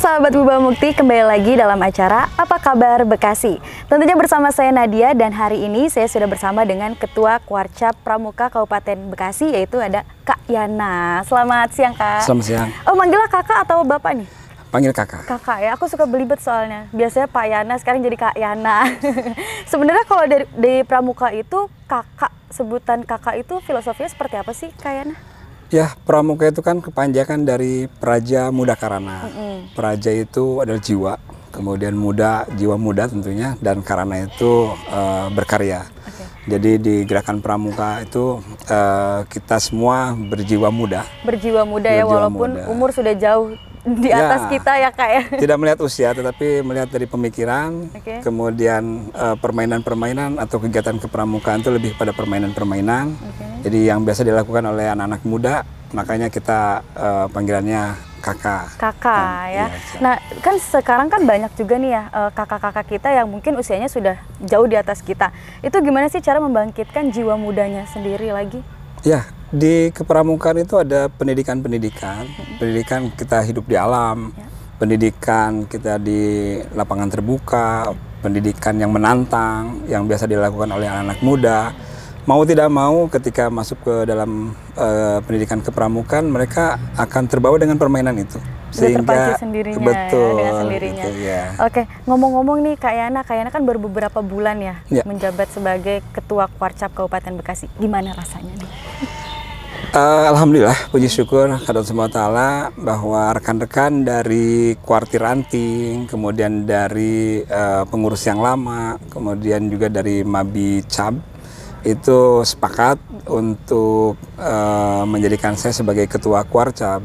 sahabat Bubah Mukti, kembali lagi dalam acara Apa Kabar Bekasi. Tentunya bersama saya Nadia, dan hari ini saya sudah bersama dengan Ketua Kwarcap Pramuka Kabupaten Bekasi, yaitu ada Kak Yana. Selamat siang, Kak. Selamat siang. Oh, manggilnya kakak atau bapak nih? Panggil kakak. Kakak ya, aku suka belibet soalnya. Biasanya Pak Yana, sekarang jadi Kak Yana. Sebenarnya kalau di Pramuka itu kakak, sebutan kakak itu filosofinya seperti apa sih, Kak Yana? Ya, Pramuka itu kan kepanjangan dari Praja Muda Karana. Praja itu adalah jiwa, kemudian muda, jiwa muda tentunya, dan Karana itu berkarya. Jadi di gerakan Pramuka itu kita semua berjiwa muda. Berjiwa muda ya, walaupun muda. Umur sudah jauh di atas kita ya, Kak ya. Tidak melihat usia, tetapi melihat dari pemikiran, kemudian permainan-permainan atau kegiatan kepramukaan itu lebih pada permainan-permainan. Jadi yang biasa dilakukan oleh anak-anak muda, makanya kita panggilannya kakak. Kakak ya. Nah, kan sekarang kan banyak juga nih ya kakak-kakak kita yang mungkin usianya sudah jauh di atas kita. Itu gimana sih cara membangkitkan jiwa mudanya sendiri lagi? Ya, di kepramukaan itu ada pendidikan-pendidikan. Pendidikan kita hidup di alam, pendidikan kita di lapangan terbuka, pendidikan yang menantang, yang biasa dilakukan oleh anak-anak muda. Mau tidak mau ketika masuk ke dalam pendidikan kepramukaan, mereka akan terbawa dengan permainan itu. Sehingga sendirinya, betul, ya, dengan sendirinya. Gitu, ya. Oke, ngomong-ngomong nih Kak Yana kan baru beberapa bulan ya menjabat sebagai Ketua Kwarcap Kabupaten Bekasi. Gimana rasanya nih? Alhamdulillah, puji syukur kepada Allah Ta'ala bahwa rekan-rekan dari Kuartir Anting, kemudian dari pengurus yang lama, kemudian juga dari Mabi Cab, itu sepakat untuk menjadikan saya sebagai Ketua Kwarcap.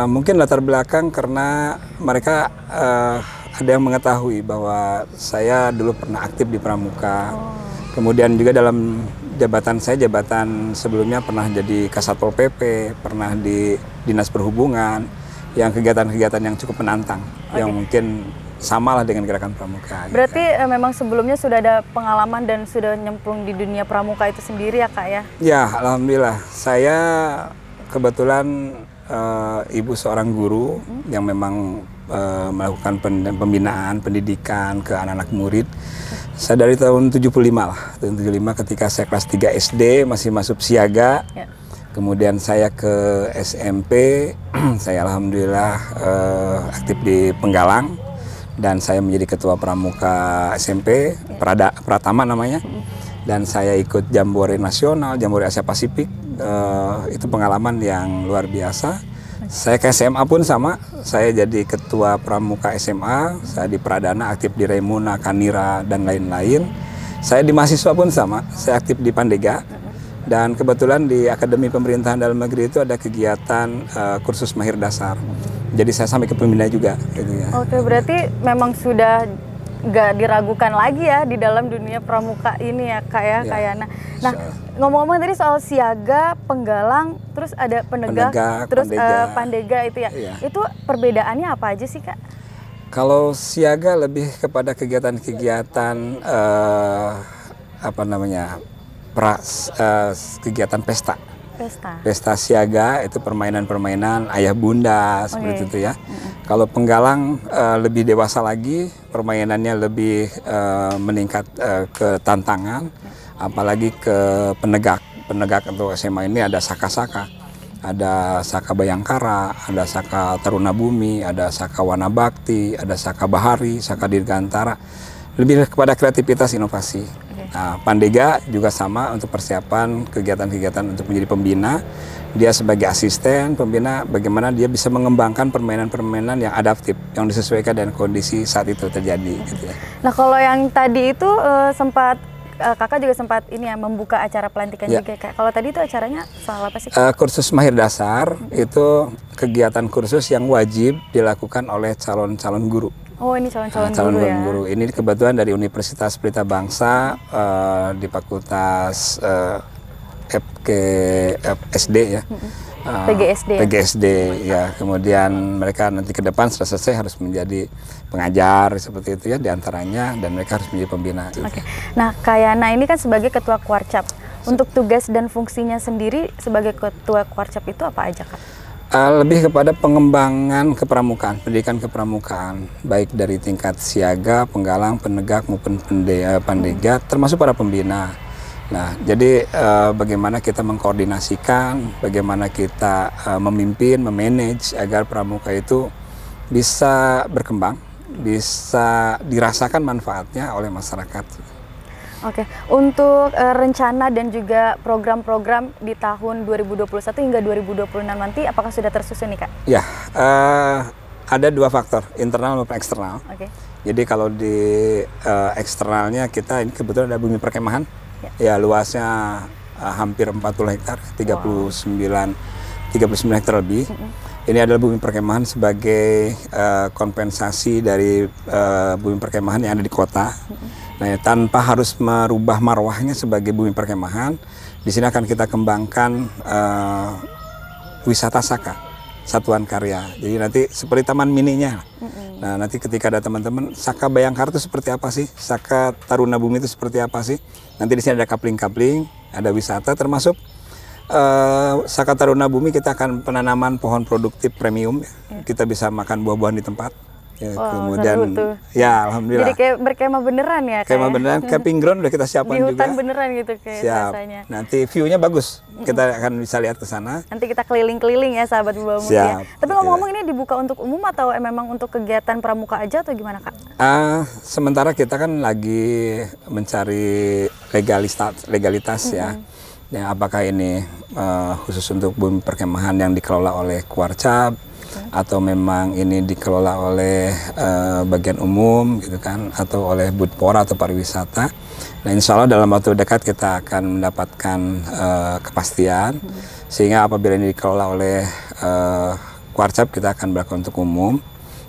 Mungkin latar belakang karena mereka ada yang mengetahui bahwa saya dulu pernah aktif di Pramuka. Kemudian juga dalam jabatan saya, jabatan sebelumnya pernah jadi Kasatpol PP, pernah di Dinas Perhubungan, yang kegiatan-kegiatan yang cukup menantang, yang mungkin samalah dengan gerakan Pramuka. Berarti memang sebelumnya sudah ada pengalaman dan sudah nyemplung di dunia Pramuka itu sendiri ya, Kak ya? Ya, alhamdulillah. Saya kebetulan ibu seorang guru yang memang melakukan pembinaan pendidikan ke anak-anak murid. Saya dari tahun 75 lah, tahun 75 ketika saya kelas 3 SD masih masuk siaga. Kemudian saya ke SMP, saya alhamdulillah aktif di Penggalang, dan saya menjadi ketua Pramuka SMP, Pratama namanya. Dan saya ikut Jambore Nasional, Jambore Asia Pasifik. Itu pengalaman yang luar biasa. Saya ke SMA pun sama, saya jadi ketua Pramuka SMA, saya di Pradana, aktif di Remuna, Kanira, dan lain-lain. Saya di mahasiswa pun sama, saya aktif di Pandega. Dan kebetulan di Akademi Pemerintahan Dalam Negeri itu ada kegiatan kursus mahir dasar. Jadi saya sampai ke pembina juga. Gitu ya. Oke, berarti memang sudah nggak diragukan lagi ya di dalam dunia pramuka ini ya, Kak ya, Kak Yana. Nah, ngomong-ngomong tadi soal siaga, penggalang, terus ada penegak, terus pandega itu ya. Itu perbedaannya apa aja sih, Kak? Kalau siaga lebih kepada kegiatan-kegiatan apa namanya? Kegiatan pesta. Pesta siaga itu permainan-permainan ayah bunda seperti itu ya. Kalau penggalang lebih dewasa lagi, permainannya lebih meningkat ke tantangan, apalagi ke penegak. Penegak untuk SMA ini ada saka-saka, ada saka Bayangkara, ada saka Taruna Bumi, ada saka Wana Bakti, ada saka Bahari, saka Dirgantara. Lebih kepada kreativitas inovasi. Nah, Pandega juga sama untuk persiapan kegiatan-kegiatan untuk menjadi pembina. Dia sebagai asisten pembina, bagaimana dia bisa mengembangkan permainan-permainan yang adaptif, yang disesuaikan dengan kondisi saat itu terjadi. Gitu ya. Nah, kalau yang tadi itu sempat kakak juga sempat ini ya membuka acara pelantikan juga, Kak. Kalau tadi itu acaranya soal apa sih? Kursus mahir dasar itu kegiatan kursus yang wajib dilakukan oleh calon-calon guru. Oh, ini calon-calon guru ya. Ini kebetulan dari Universitas Pelita Bangsa di Fakultas FKSD ya. PGSD ya. Kemudian mereka nanti ke depan setelah selesai harus menjadi pengajar seperti itu ya, diantaranya, dan mereka harus menjadi pembina. Nah, Kak Yana ini kan sebagai Ketua Kwarcap. Untuk tugas dan fungsinya sendiri sebagai Ketua Kwarcap itu apa aja, Kak? Lebih kepada pengembangan kepramukaan, pendidikan kepramukaan, baik dari tingkat siaga, penggalang, penegak maupun pandega, termasuk para pembina. Nah, jadi bagaimana kita mengkoordinasikan, bagaimana kita memimpin, memanage agar pramuka itu bisa berkembang, bisa dirasakan manfaatnya oleh masyarakat. Oke, untuk rencana dan juga program-program di tahun 2021 hingga 2026 nanti, apakah sudah tersusun nih Kak? Ya, ada dua faktor, internal maupun eksternal. Oke. Jadi kalau di eksternalnya kita ini kebetulan ada bumi perkemahan, ya luasnya hampir 40 hektar, 39 hektar lebih. Ini adalah bumi perkemahan sebagai kompensasi dari bumi perkemahan yang ada di kota. Nah, tanpa harus merubah marwahnya sebagai bumi perkemahan, di sini akan kita kembangkan wisata Saka, satuan karya. Jadi nanti seperti taman mininya. Nah, nanti ketika ada teman-teman, Saka Bayangkara itu seperti apa sih? Saka Taruna Bumi itu seperti apa sih? Nanti di sini ada kapling-kapling, ada wisata, termasuk Saka Taruna Bumi kita akan penanaman pohon produktif premium. Kita bisa makan buah-buahan di tempat. Ya, kemudian ya alhamdulillah. Jadi kayak berkemah beneran ya? Kemah beneran, camping ground udah kita siapkan juga. Di hutan beneran gitu kayak rasanya. Nanti view-nya bagus. Kita akan bisa lihat ke sana. Nanti kita keliling-keliling ya sahabat Bubamuk ya. Tapi ngomong-ngomong ini dibuka untuk umum atau memang untuk kegiatan pramuka aja atau gimana Kak? Sementara kita kan lagi mencari legalitas ya. Ya, apakah ini khusus untuk bumi perkemahan yang dikelola oleh Kuarcap, atau memang ini dikelola oleh bagian umum gitu kan, atau oleh Budpora atau pariwisata. Nah, insya Allah dalam waktu dekat kita akan mendapatkan kepastian, sehingga apabila ini dikelola oleh Kuarcap kita akan berlaku untuk umum,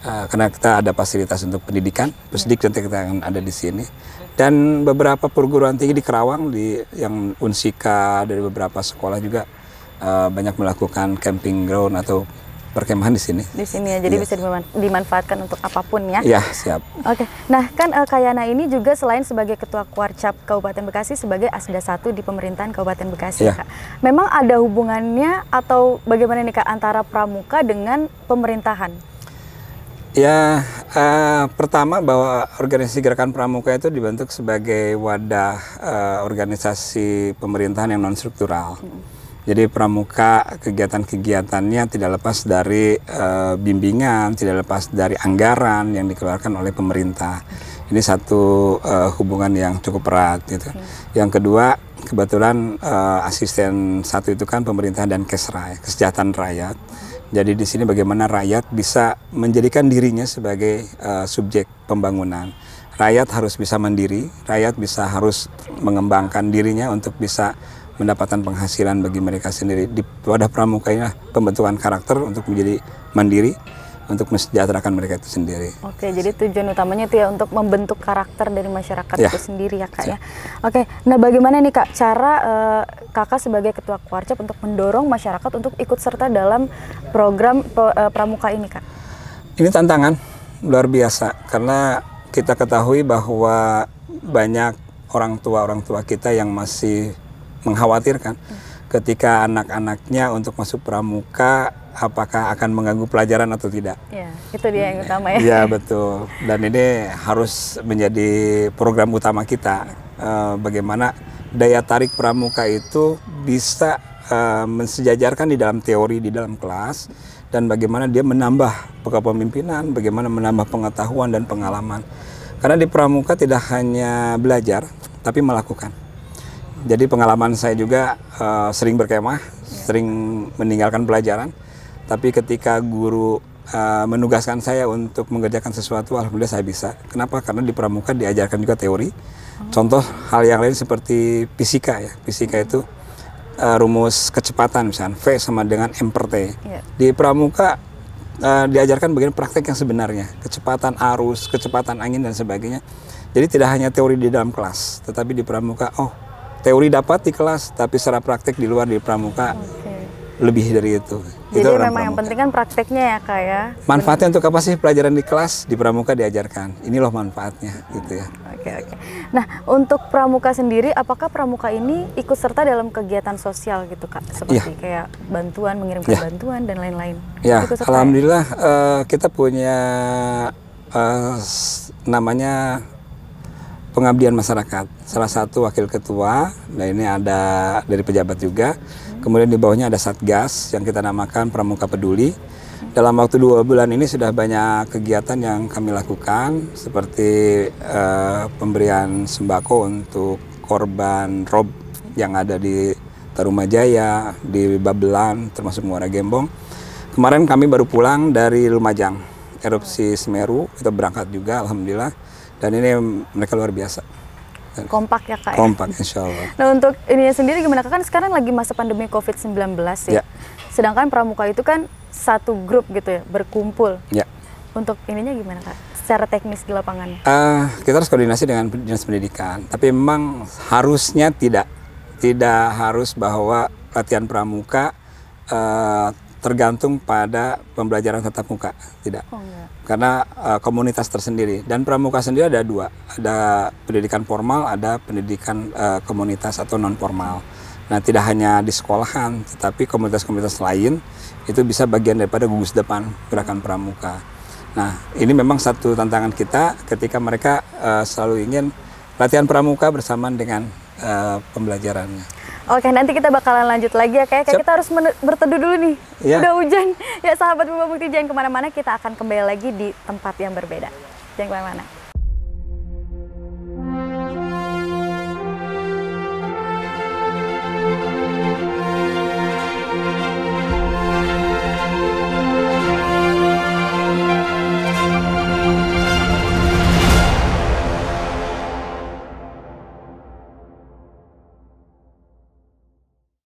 karena kita ada fasilitas untuk pendidikan, Pusdik nanti kita akan ada di sini. Dan beberapa perguruan tinggi di Kerawang, yang Unsika dari beberapa sekolah juga banyak melakukan camping ground atau perkemahan di sini. Di sini ya, jadi bisa dimanfaatkan untuk apapun ya. Iya, siap. Oke, nah kan Kak Yana ini juga selain sebagai Ketua Kuarcap Kabupaten Bekasi, sebagai Asda 1 di pemerintahan Kabupaten Bekasi Kak. Memang ada hubungannya atau bagaimana nih Kak antara pramuka dengan pemerintahan? Ya, pertama bahwa organisasi Gerakan Pramuka itu dibentuk sebagai wadah organisasi pemerintahan yang non-struktural. Jadi pramuka kegiatan-kegiatannya tidak lepas dari bimbingan, tidak lepas dari anggaran yang dikeluarkan oleh pemerintah. Ini satu hubungan yang cukup erat gitu. Yang kedua, kebetulan asisten 1 itu kan pemerintah dan Kesra, kesejahteraan rakyat. Jadi di sini bagaimana rakyat bisa menjadikan dirinya sebagai subjek pembangunan. Rakyat harus bisa mandiri, rakyat harus mengembangkan dirinya untuk bisa mendapatkan penghasilan bagi mereka sendiri. Di wadah pramuka ini pembentukan karakter untuk menjadi mandiri, untuk mensejahterakan mereka itu sendiri. Oke, jadi tujuan utamanya itu ya untuk membentuk karakter dari masyarakat itu sendiri ya Kak ya. Oke, nah bagaimana nih Kak cara Kakak sebagai Ketua Kuarcap untuk mendorong masyarakat untuk ikut serta dalam program pramuka ini Kak? Ini tantangan luar biasa karena kita ketahui bahwa banyak orang tua kita yang masih mengkhawatirkan ketika anak-anaknya untuk masuk pramuka apakah akan mengganggu pelajaran atau tidak. Ya, itu dia yang utama ya. Ya betul. Dan ini harus menjadi program utama kita. Bagaimana daya tarik pramuka itu bisa mensejajarkan di dalam teori di dalam kelas, dan bagaimana dia menambah kepemimpinan, bagaimana menambah pengetahuan dan pengalaman. Karena di pramuka tidak hanya belajar, tapi melakukan. Jadi pengalaman saya juga sering berkemah, sering meninggalkan pelajaran. Tapi ketika guru menugaskan saya untuk mengerjakan sesuatu, alhamdulillah saya bisa. Kenapa? Karena di pramuka diajarkan juga teori. Contoh hal yang lain seperti fisika ya. Fisika itu rumus kecepatan misalnya V sama dengan M/T. Di pramuka diajarkan bagian praktek yang sebenarnya, kecepatan arus, kecepatan angin dan sebagainya. Jadi tidak hanya teori di dalam kelas, tetapi di pramuka teori dapat di kelas, tapi secara praktek di luar di pramuka lebih dari itu. Jadi itu orang memang yang penting kan prakteknya ya Kak ya. Manfaatnya untuk apa sih pelajaran di kelas di pramuka diajarkan? Ini loh manfaatnya gitu ya. Oke. Nah untuk pramuka sendiri, apakah pramuka ini ikut serta dalam kegiatan sosial gitu Kak? Seperti kayak bantuan, mengirimkan bantuan dan lain-lain. Ya, alhamdulillah kita punya namanya pengabdian masyarakat. Salah satu wakil ketua, nah ini ada dari pejabat juga. Kemudian di bawahnya ada Satgas yang kita namakan Pramuka Peduli. Dalam waktu 2 bulan ini sudah banyak kegiatan yang kami lakukan, seperti pemberian sembako untuk korban rob yang ada di Tarumajaya, di Babelan, termasuk Muara Gembong. Kemarin kami baru pulang dari Lumajang, erupsi Semeru, kita berangkat juga, alhamdulillah. Dan ini mereka luar biasa. Kompak ya Kak? Kompak, insya Allah. Nah untuk ininya sendiri gimana Kak? Kan sekarang lagi masa pandemi COVID-19 ya. Sedangkan pramuka itu kan satu grup gitu ya, berkumpul. Ya. Untuk ininya gimana Kak? Secara teknis di lapangannya? Kita harus koordinasi dengan dinas pendidikan. Tapi memang harusnya tidak harus bahwa latihan pramuka tergantung pada pembelajaran tatap muka, tidak. Karena komunitas tersendiri, dan pramuka sendiri ada 2, ada pendidikan formal, ada pendidikan komunitas atau non formal. Nah tidak hanya di sekolahan, tetapi komunitas-komunitas lain itu bisa bagian daripada gugus depan gerakan pramuka. Nah ini memang satu tantangan kita ketika mereka selalu ingin latihan pramuka bersamaan dengan pembelajarannya. Oke, nanti kita bakalan lanjut lagi ya Kak. Kita harus berteduh dulu nih. Udah hujan. Ya sahabat Bumba Bukti, jangan kemana-mana. Kita akan kembali lagi di tempat yang berbeda. Jangan kemana-mana.